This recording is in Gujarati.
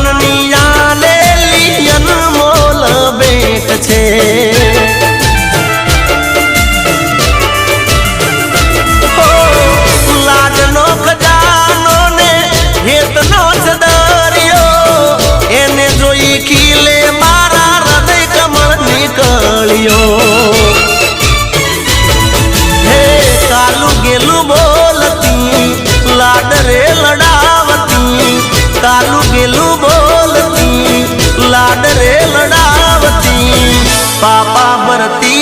માનની આલેલી અનમોલ ભેટ છે લાડનો ખજાનો ને હેતનો દરિયો એને જોઈ ખીલે મારા હૃદય કમળ નીકળ્યો હે કાલું ગેલું બોલતી લાડ રે લડાવતી કાલું ગેલું બોલતી લાડ રે લડાવતી પાપા ભરતી